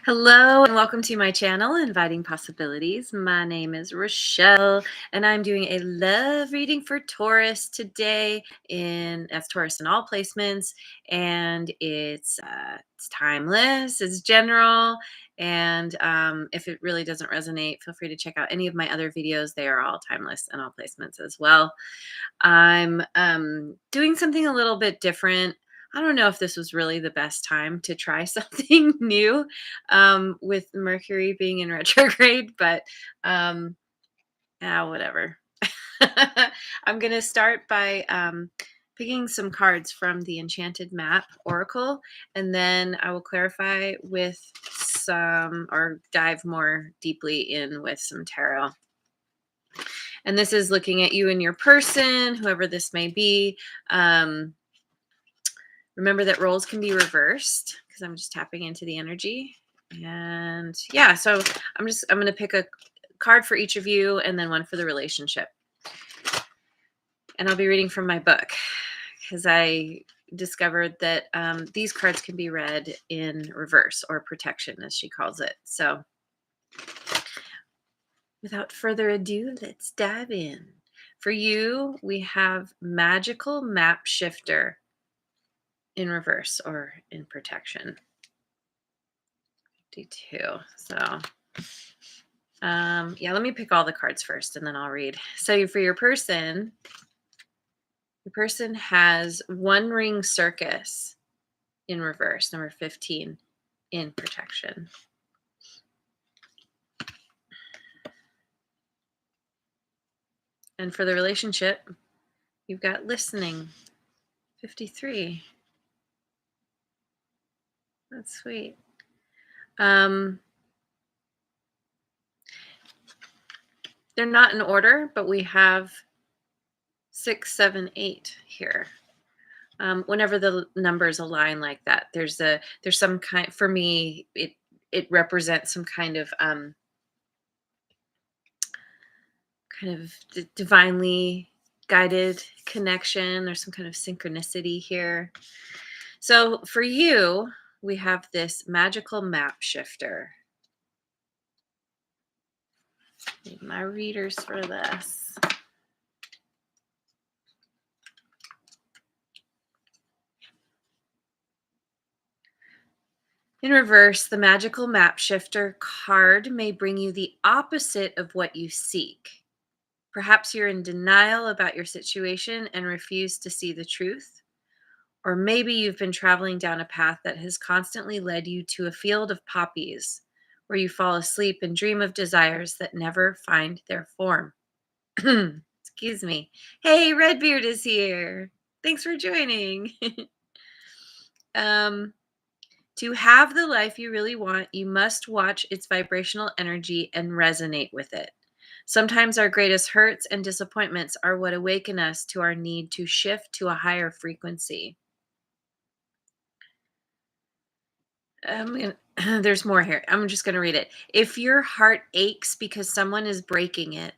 Hello and welcome to my channel, Inviting Possibilities. My name is Rochelle and I'm doing a love reading for Taurus today as Taurus in all placements, and it's timeless, it's general, and if it really doesn't resonate, feel free to check out any of my other videos. They are all timeless and all placements as well. I'm doing something a little bit different. I don't know if this was really the best time to try something new with Mercury being in retrograde, but whatever. I'm going to start by picking some cards from the Enchanted Map Oracle, and then I will clarify with some or dive more deeply in with some tarot. And this is looking at you and your person, whoever this may be. Remember that roles can be reversed because I'm just tapping into the energy. And yeah, so I'm going to pick a card for each of you and then one for the relationship. And I'll be reading from my book because I discovered that these cards can be read in reverse, or protection, as she calls it. So without further ado, let's dive in. For you, we have Magical Map Shifter in reverse, or in protection. 52. So yeah, let me pick all the cards first and then I'll read. So for your person has One Ring Circus in reverse, number 15, in protection. And for the relationship, you've got Listening, 53. That's sweet. They're not in order, but we have 6, 7, 8 here. Whenever the numbers align like that, there's some kind, for me, it represents some kind of divinely guided connection. There's some kind of synchronicity here. So for you, we have this Magical Map Shifter. Need my readers for this. In reverse, the Magical Map Shifter card may bring you the opposite of what you seek. Perhaps you're in denial about your situation and refuse to see the truth. Or maybe you've been traveling down a path that has constantly led you to a field of poppies, where you fall asleep and dream of desires that never find their form. Excuse me. Hey, Redbeard is here. Thanks for joining. To have the life you really want, you must watch its vibrational energy and resonate with it. Sometimes our greatest hurts and disappointments are what awaken us to our need to shift to a higher frequency. There's more here. I'm just going to read it. If your heart aches because someone is breaking it,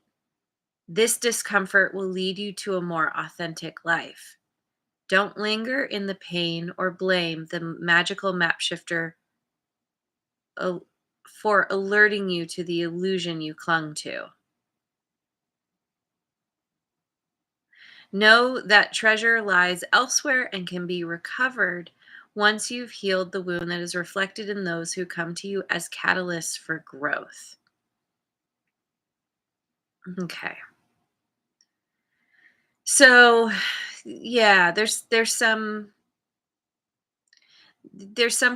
this discomfort will lead you to a more authentic life. Don't linger in the pain or blame the Magical Map Shifter for alerting you to the illusion you clung to. Know that treasure lies elsewhere and can be recovered once you've healed the wound that is reflected in those who come to you as catalysts for growth. Okay. So, yeah, there's some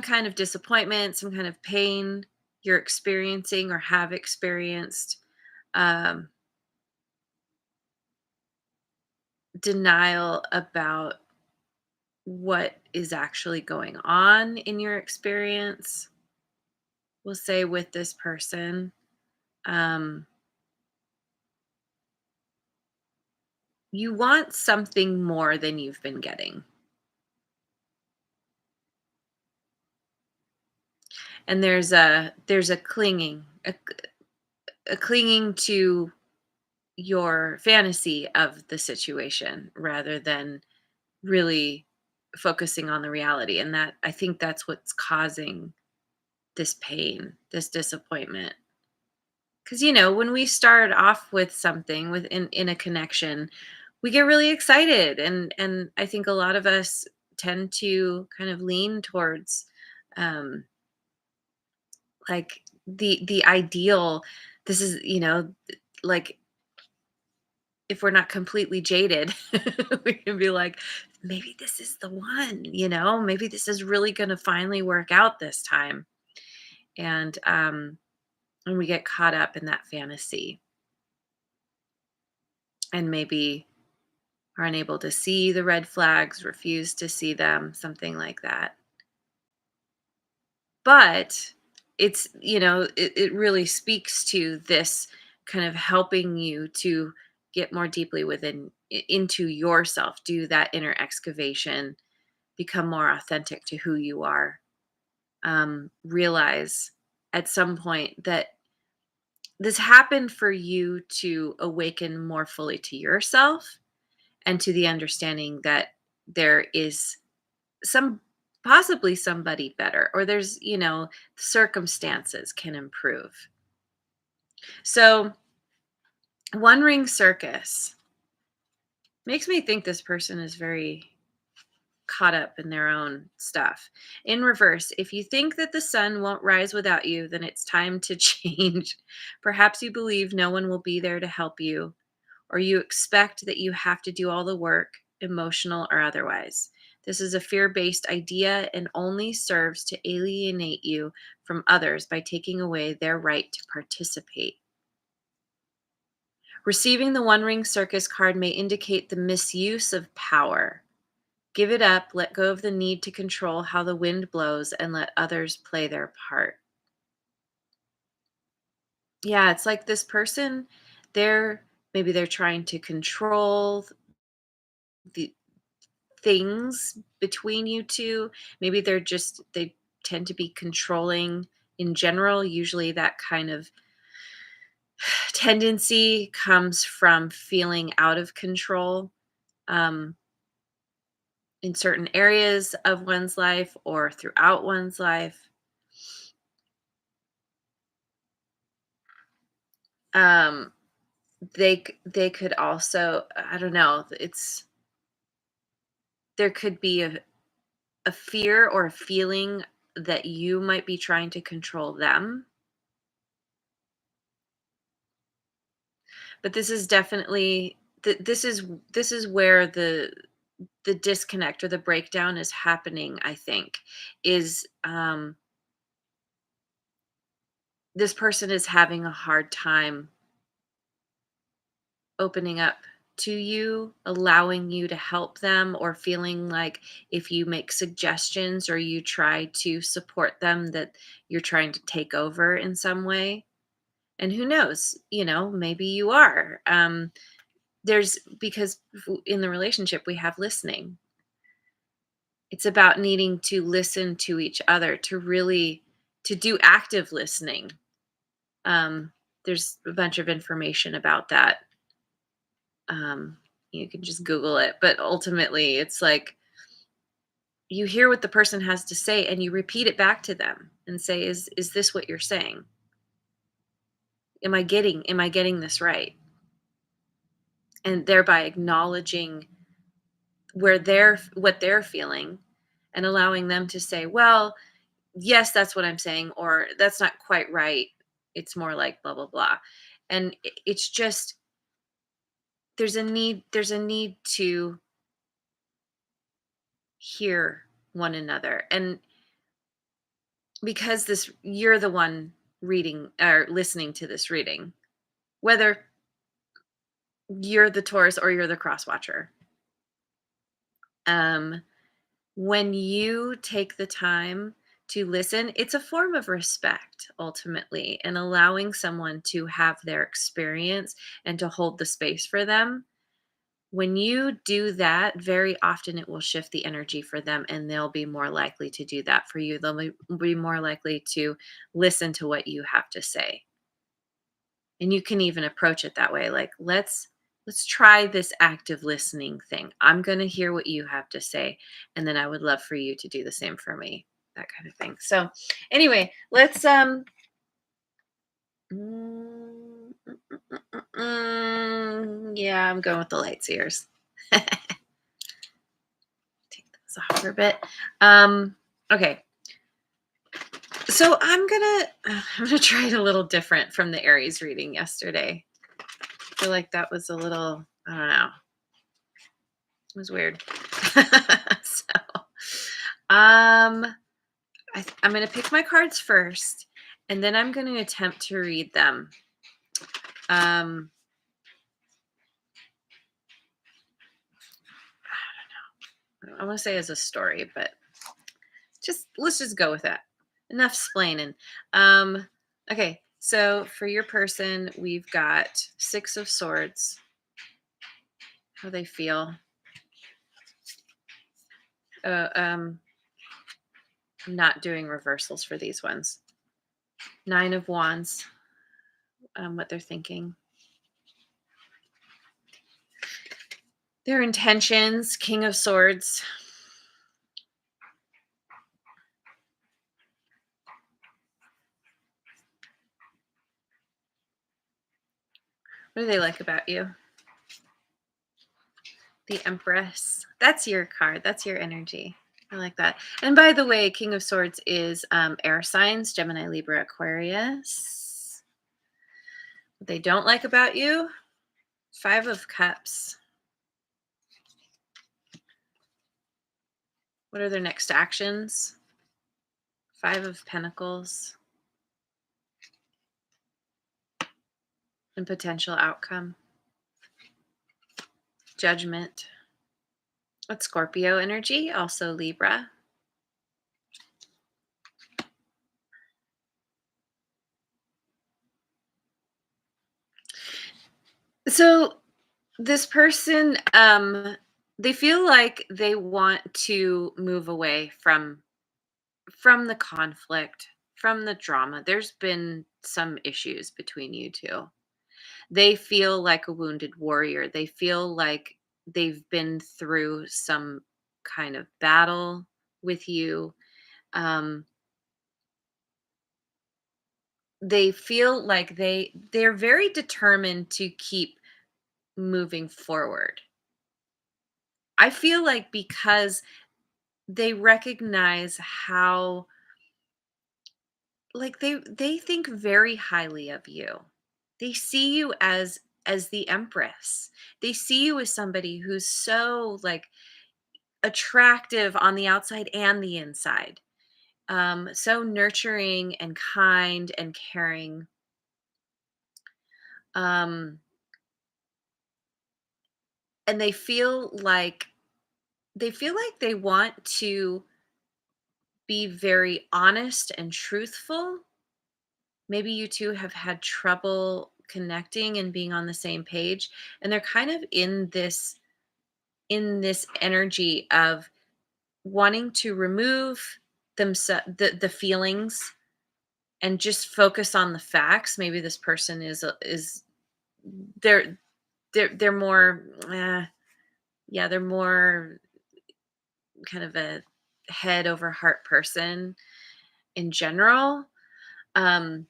kind of disappointment, some kind of pain you're experiencing or have experienced. Um, Denial about what is actually going on in your experience, we'll say, with this person. You want something more than you've been getting. And there's a clinging, a clinging to your fantasy of the situation rather than really focusing on the reality. And that, I think that's what's causing this pain, this disappointment. Because, when we start off with something in a connection, we get really excited. And I think a lot of us tend to kind of lean towards um, like the ideal. This is, like if we're not completely jaded, we can be like, maybe this is the one, maybe this is really going to finally work out this time. And we get caught up in that fantasy and maybe are unable to see the red flags, refuse to see them, something like that. But it really speaks to this kind of helping you to get more deeply into yourself, do that inner excavation, become more authentic to who you are. Realize at some point that this happened for you to awaken more fully to yourself and to the understanding that there is some possibly somebody better, or there's circumstances can improve. So one ring circus makes me think this person is very caught up in their own stuff. In reverse, if you think that the sun won't rise without you, then it's time to change. Perhaps you believe no one will be there to help you, or you expect that you have to do all the work, emotional or otherwise. This is a fear based idea and only serves to alienate you from others by taking away their right to participate. Receiving the One Ring Circus card may indicate the misuse of power. Give it up, let go of the need to control how the wind blows, and let others play their part. Yeah, it's like this person, maybe they're trying to control the things between you two. Maybe they tend to be controlling in general. Usually that kind of tendency comes from feeling out of control um, in certain areas of one's life or throughout one's life. Um, they could also, I don't know, there could be a fear or a feeling that you might be trying to control them. But this is definitely this is where the disconnect or the breakdown is happening, I think, is this person is having a hard time opening up to you, allowing you to help them, or feeling like if you make suggestions or you try to support them, that you're trying to take over in some way. And who knows, maybe you are. There's because in the relationship we have listening. It's about needing to listen to each other to do active listening. Um, there's a bunch of information about that. Um, you can just Google it, but ultimately, it's like you hear what the person has to say and you repeat it back to them and say, "Is this what you're saying? Am I getting this right?" And thereby acknowledging what they're feeling and allowing them to say, "Well, yes, that's what I'm saying," or "That's not quite right. It's more like blah blah blah." And it's just there's a need to hear one another. And because this you're the one reading or listening to this reading, whether you're the Taurus or you're the cross watcher. Um when you take the time to listen, it's a form of respect ultimately, and allowing someone to have their experience and to hold the space for them. When you do that, very often it will shift the energy for them and they'll be more likely to do that for you. They'll be more likely to listen to what you have to say. And you can even approach it that way, like, let's try this active listening thing. I'm going to hear what you have to say, and then I would love for you to do the same for me. that kind of thing. So anyway, let's mm, yeah, I'm going with the light seers. Take this off for a bit. Okay. So I'm gonna try it a little different from the Aries reading yesterday. I feel like that was a little, I don't know. It was weird. So I'm gonna pick my cards first, and then I'm gonna attempt to read them. Um I want to say as a story, but just let's just go with that. Enough splaining. Um, okay, so for your person, we've got Six of Swords. How they feel. Uh, um, I'm not doing reversals for these ones. Nine of Wands. What they're thinking. Their intentions. King of Swords. What do they like about you? The Empress. That's your card. That's your energy. I like that. And by the way, King of Swords is air signs, Gemini, Libra, Aquarius. What they don't like about you? Five of Cups. What are their next actions? Five of Pentacles. And potential outcome. Judgment. What's Scorpio energy? Also Libra. So this person, they feel like they want to move away from the conflict, from the drama. There's been some issues between you two. They feel like a wounded warrior. They feel like they've been through some kind of battle with you. Um, they feel like they're very determined to keep moving forward. I feel like because they recognize how like they think very highly of you. They see you as the empress. They see you as somebody who's so like attractive on the outside and the inside. So nurturing and kind and caring. Um, and they feel like they want to be very honest and truthful. Maybe you two have had trouble connecting and being on the same page, and they're kind of in this energy of wanting to remove the feelings and just focus on the facts. Maybe this person is they're they're more yeah, they're more kind of a head over heart person in general. Um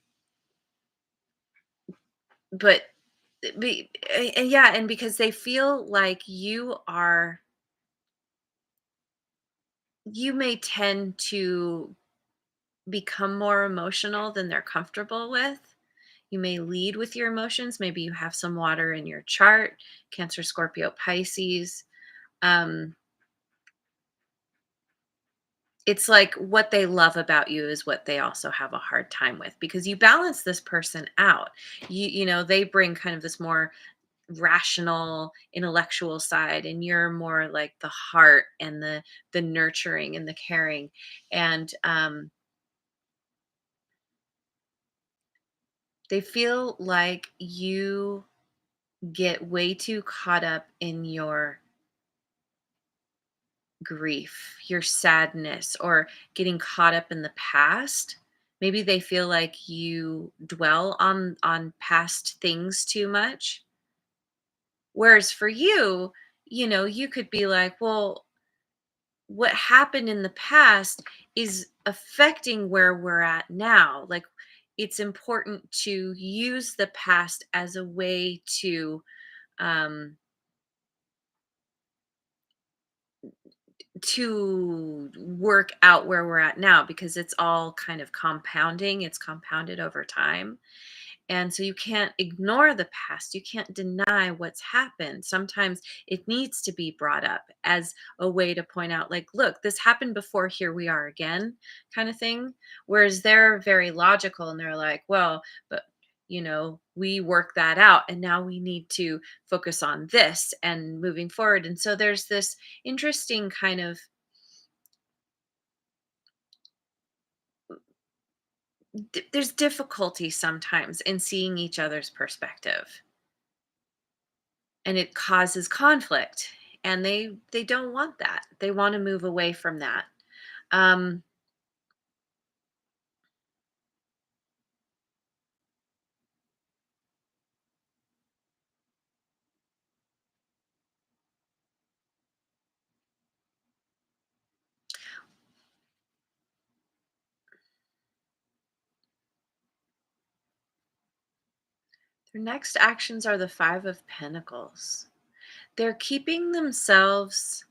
but yeah, and because they feel like you may tend to become more emotional than they're comfortable with. You may lead with your emotions. Maybe you have some water in your chart, Cancer, Scorpio, Pisces. Um, it's like what they love about you is what they also have a hard time with because you balance this person out. You know, they bring kind of this more rational, intellectual side, and you're more like the heart and the nurturing and the caring. And they feel like you get way too caught up in your grief, your sadness, or getting caught up in the past. Maybe they feel like you dwell on past things too much. Whereas for you, you know, you could be like, well, what happened in the past is affecting where we're at now. Like, it's important to use the past as a way um to work out where we're at now, because it's all kind of compounding. It's compounded over time. And so you can't ignore the past. You can't deny what's happened. Sometimes it needs to be brought up as a way to point out, like, look, this happened before, here we are again, kind of thing. Whereas they're very logical and they're like, well, but we work that out and now we need to focus on this and moving forward. And so there's this interesting kind of there's difficulty sometimes in seeing each other's perspective, and it causes conflict, and they don't want that. They want to move away from that. um their next actions are the 5 of Pentacles. They're keeping themselves,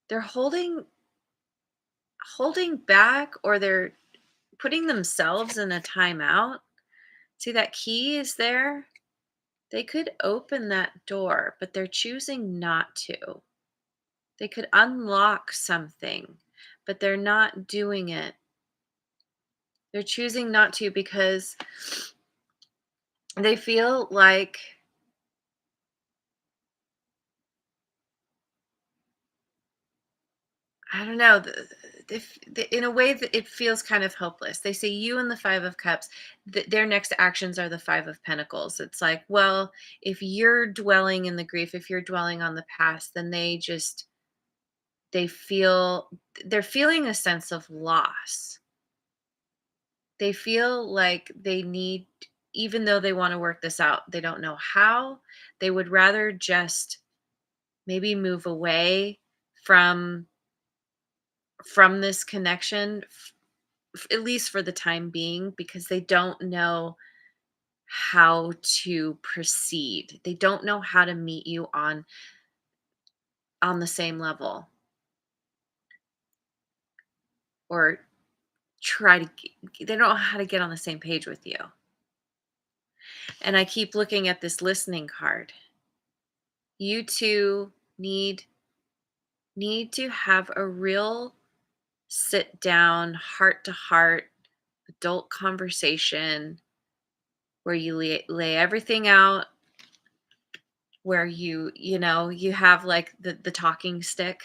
they're holding back, or they're putting themselves in a timeout. See, that key is there. They could open that door, but they're choosing not to. They could unlock something, but they're not doing it. They're choosing not to because they feel like, I don't know, in a way that it feels kind of hopeless. They say you and the 5 of Cups, their next actions are the 5 of Pentacles. It's like, well, if you're dwelling in the grief, if you're dwelling on the past, then they feel, they're feeling a sense of loss. They feel like they need, even though they want to work this out, they don't know how. They would rather just maybe move away from this connection, at least for the time being, because they don't know how to proceed. They don't know how to meet you on the same level, or they don't know how to get on the same page with you. And I keep looking at this listening card. You two need to have a real sit down, heart to heart, adult conversation where you lay everything out, where you have like the talking stick.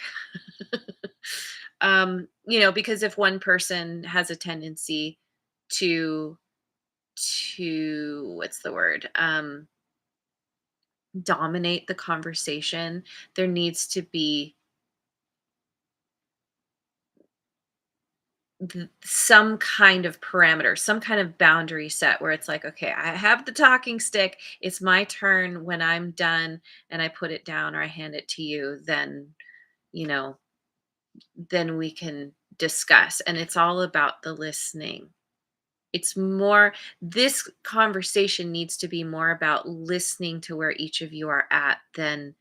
Because if one person has a tendency to what's the word, dominate the conversation, there needs to be some kind of parameter, some kind of boundary set, where it's like, okay, I have the talking stick. It's my turn. When I'm done and I put it down or I hand it to you, you know, then we can discuss. And it's all about the listening. It's more, this conversation needs to be more about listening to where each of you are at than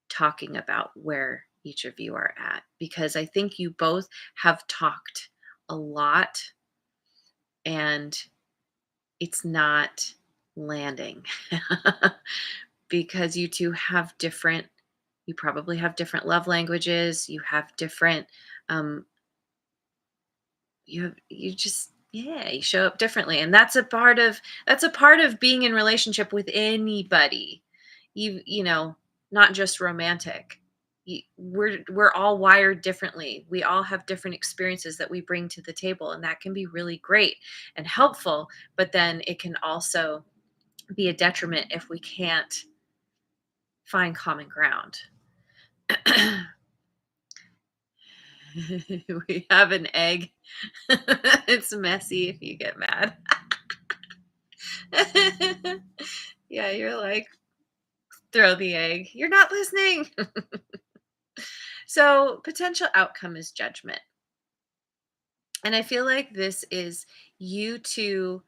talking about where each of you are at. Because I think you both have talked a lot and it's not landing. Because you two have different, you probably have different love languages, you have different, um you just, yeah, you show up differently, and that's a part of being in relationship with anybody. Not just romantic. We're all wired differently. We all have different experiences that we bring to the table, and that can be really great and helpful, but then it can also be a detriment if we can't find common ground. We have an egg. It's messy if you get mad. Yeah, you're like, throw the egg. You're not listening. So, potential outcome is judgment. And I feel like this is you to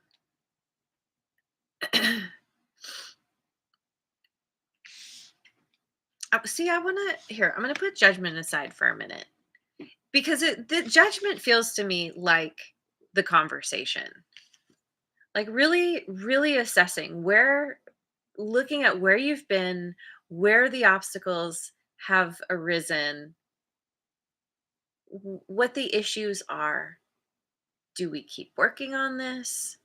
see. I want to here. I'm going to put judgment aside for a minute because the judgment feels to me like the conversation, like really, really assessing where, looking at where you've been, where the obstacles have arisen, what the issues are. Do we keep working on this?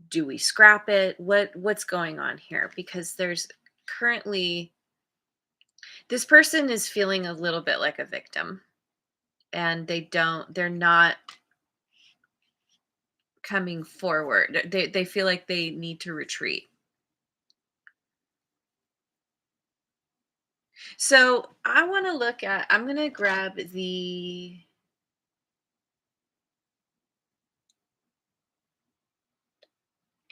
Do we scrap it? What's going on here? Because there's currently, this person is feeling a little bit like a victim, and they're not coming forward. They feel like they need to retreat. So I want to look at, I'm going to grab the,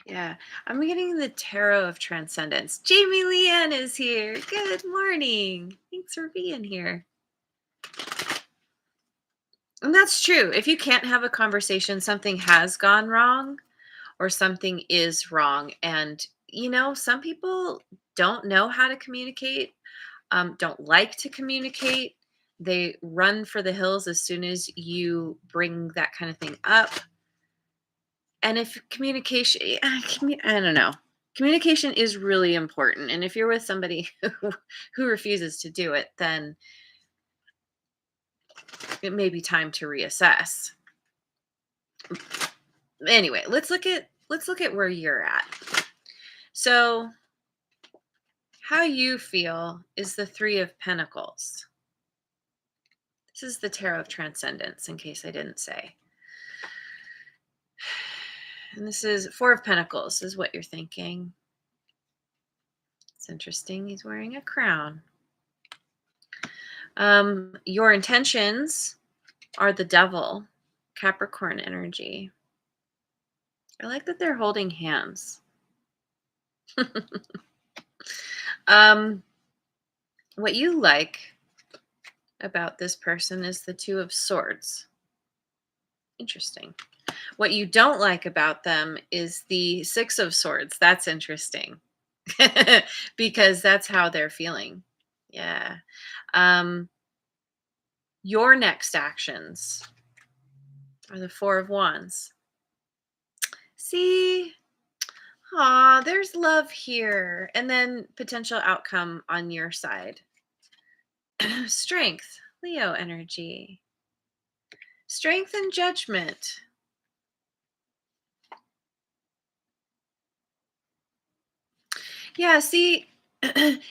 yeah, I'm getting the Tarot of Transcendence. Jamie Leanne is here. Good morning. Thanks for being here. And that's true. If you can't have a conversation, something has gone wrong or something is wrong. And, some people don't know how to communicate, don't like to communicate. They run for the hills as soon as you bring that kind of thing up. And if communication, I don't know. Communication is really important. And if you're with somebody who refuses to do it, then it may be time to reassess. Anyway, let's look at where you're at. So, how you feel is the Three of Pentacles. This is the Tarot of Transcendence, in case I didn't say. And this is Four of Pentacles, is what you're thinking. It's interesting. He's wearing a crown. Your intentions are the Devil, Capricorn energy. I like that they're holding hands. What you like about this person is the Two of Swords. Interesting. What you don't like about them is the Six of Swords. That's interesting. Because that's how they're feeling. Yeah. Your next actions are the Four of Wands. See? Aw, there's love here. And then potential outcome on your side. Strength, Leo energy. Strength and judgment. Yeah, see,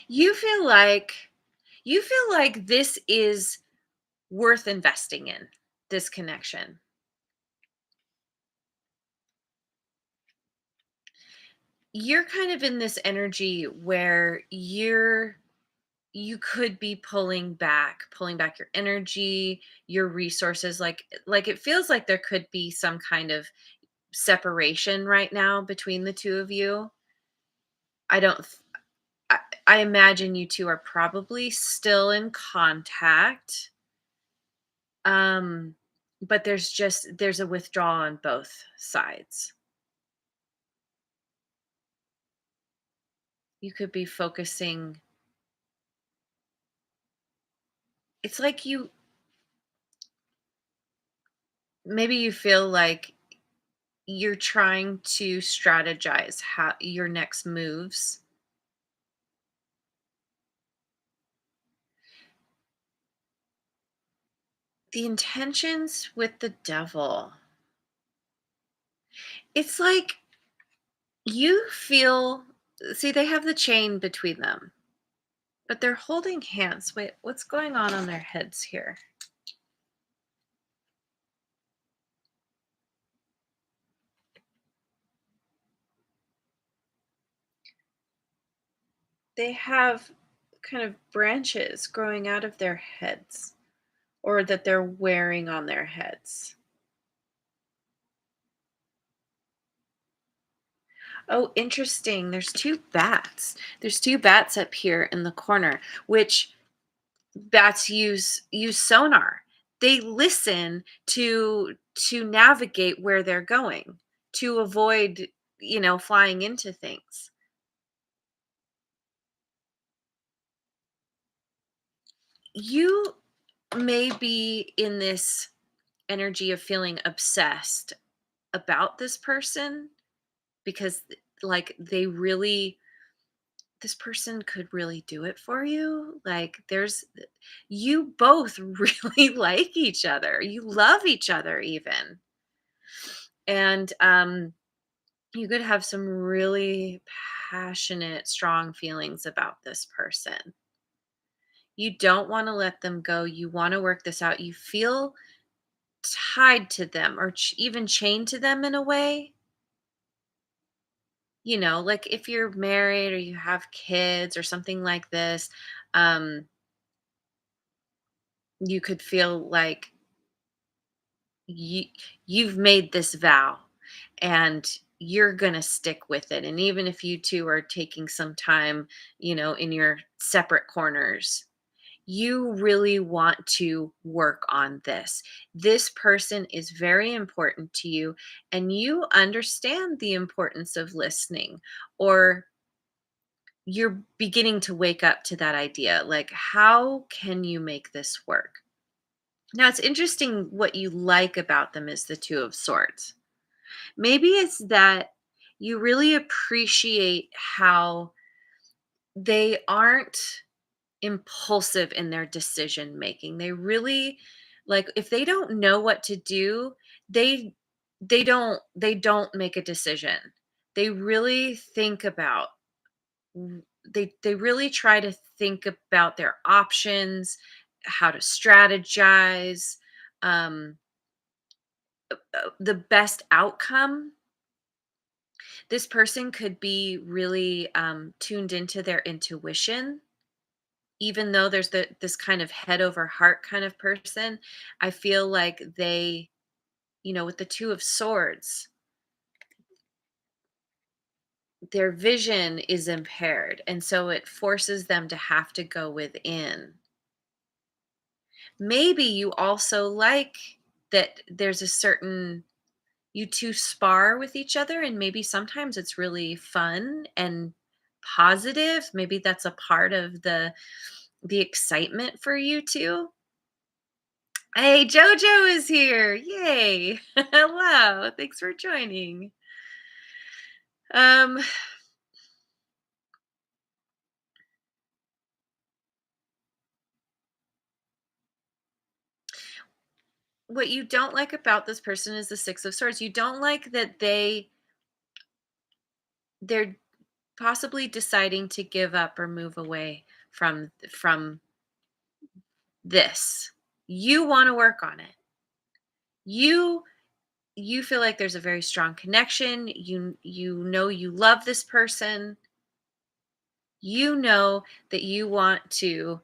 you feel like this is worth investing in, this connection. You're kind of in this energy where you could be pulling back your energy, your resources, like it feels like there could be some kind of separation right now between the two of you. I don't th- I imagine you two are probably still in contact. Um but there's a withdrawal on both sides. You could be focusing, it's like maybe you feel like you're trying to strategize how your next moves. The intentions with the Devil. It's like you feel, see, they have the chain between them, but they're holding hands. Wait, what's going on their heads here? They have kind of branches growing out of their heads, or that they're wearing on their heads. Oh, interesting. There's two bats. There's two bats up here in the corner, which Bats use sonar. They listen to navigate where they're going, to avoid, flying into things. You may be in this energy of feeling obsessed about this person because like this person could really do it for you. Like you both really like each other. You love each other even. And you could have some really passionate, strong feelings about this person. You don't want to let them go. You want to work this out. You feel tied to them or even chained to them in a way. Like if you're married or you have kids or something like this, um, you could feel like you, you've made this vow and you're going to stick with it. And even if you two are taking some time, in your separate corners, you really want to work on this. This person is very important to you, and you understand the importance of listening, or you're beginning to wake up to that idea. Like, how can you make this work? Now, it's interesting what you like about them is the Two of Swords. Maybe it's that you really appreciate how they aren't impulsive in their decision making. They really like if they don't know what to do, they they don't make a decision. They really think about they really try to think about their options, how to strategize, um the best outcome. This person could be really tuned into their intuition. Even though there's this kind of head over heart kind of person, I feel like with the Two of Swords, their vision is impaired. And so it forces them to have to go within. Maybe you also like that there's a certain, you two spar with each other, and maybe sometimes it's really fun and positive. Maybe that's a part of the excitement for you two. Hey, Jojo is here. Yay. Hello. Thanks for joining. Um, what you don't like about this person is the Six of Swords. You don't like that they're possibly deciding to give up or move away from this. You want to work on it. You you feel like there's a very strong connection. You know you love this person. You know that you want to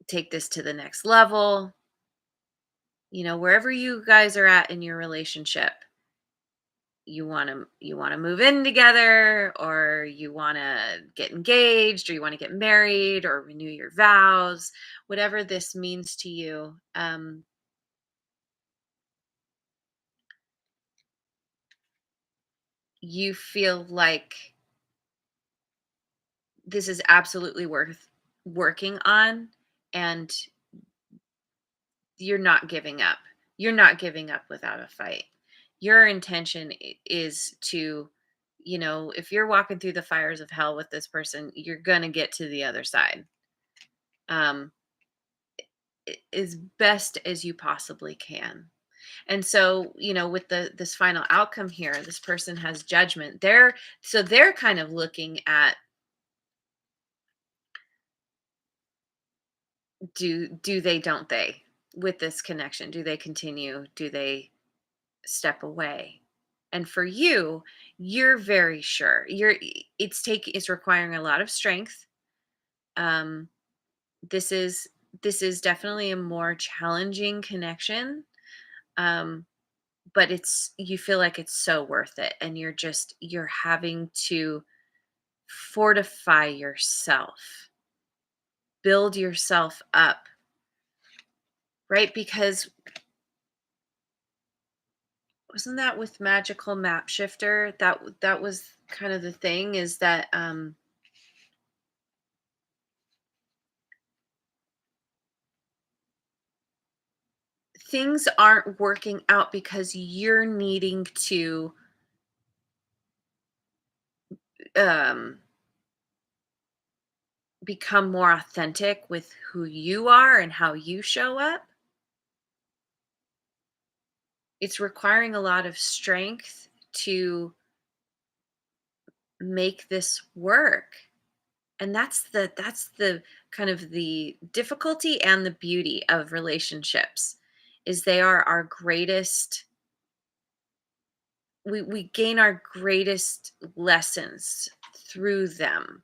take this to the next level. Wherever you guys are at in your relationship, you want to move in together, or you want to get engaged, or you want to get married, or renew your vows, whatever this means to you. You feel like this is absolutely worth working on, and you're not giving up. You're not giving up without a fight. Your intention is to, if you're walking through the fires of hell with this person, you're going to get to the other side. Um, as best as you possibly can. And so, with this final outcome here, this person has judgment. They're kind of looking at, do they, don't they, with this connection? Do they continue? Do they step away? And for you, you're very sure. It's requiring a lot of strength. Um this is this is definitely a more challenging connection. Um but you feel like it's so worth it, and you're having to fortify yourself build yourself up, right? Because wasn't that with magical map shifter? That was kind of the thing, is that things aren't working out because you're needing to um become more authentic with who you are and how you show up. It's requiring a lot of strength to make this work. And that's the kind of the difficulty and the beauty of relationships, is they are our greatest, we gain our greatest lessons through them.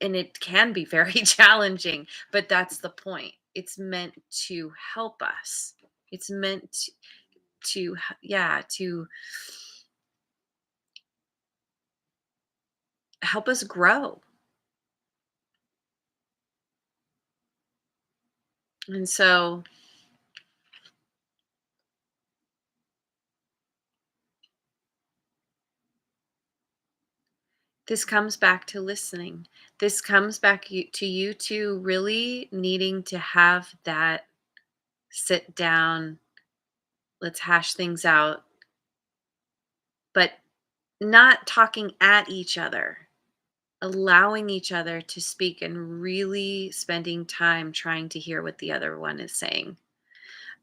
And it can be very challenging, but that's the point. It's meant to help us. It's meant yeah, to help us grow. And so this comes back to listening. This comes back to you two really needing to have that sit down, let's hash things out, but not talking at each other, allowing each other to speak and really spending time trying to hear what the other one is saying.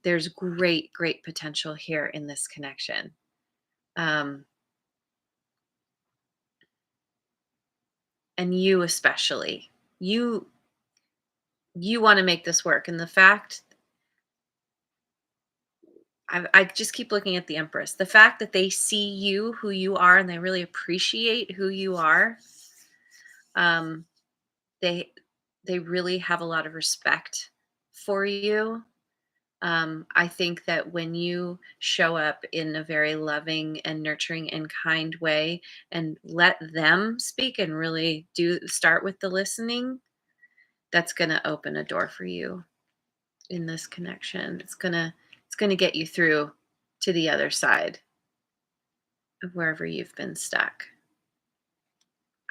There's great, great potential here in this connection. Um, and you especially, you you want to make this work. And the fact, I just keep looking at the Empress. The fact that they see you, who you are, and they really appreciate who you are, um, they they really have a lot of respect for you. I think that when you show up in a very loving and nurturing and kind way, and let them speak and really do start with the listening, that's going to open a door for you in this connection. It's going to get you through to the other side of wherever you've been stuck.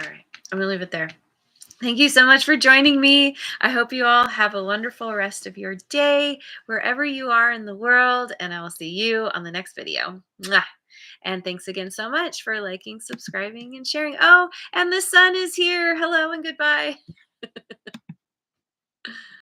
All right. I'm going to leave it there. Thank you so much for joining me. I hope you all have a wonderful rest of your day, wherever you are in the world, and I will see you on the next video. Mwah. And thanks again so much for liking, subscribing, and sharing. Oh, and the sun is here. Hello and goodbye.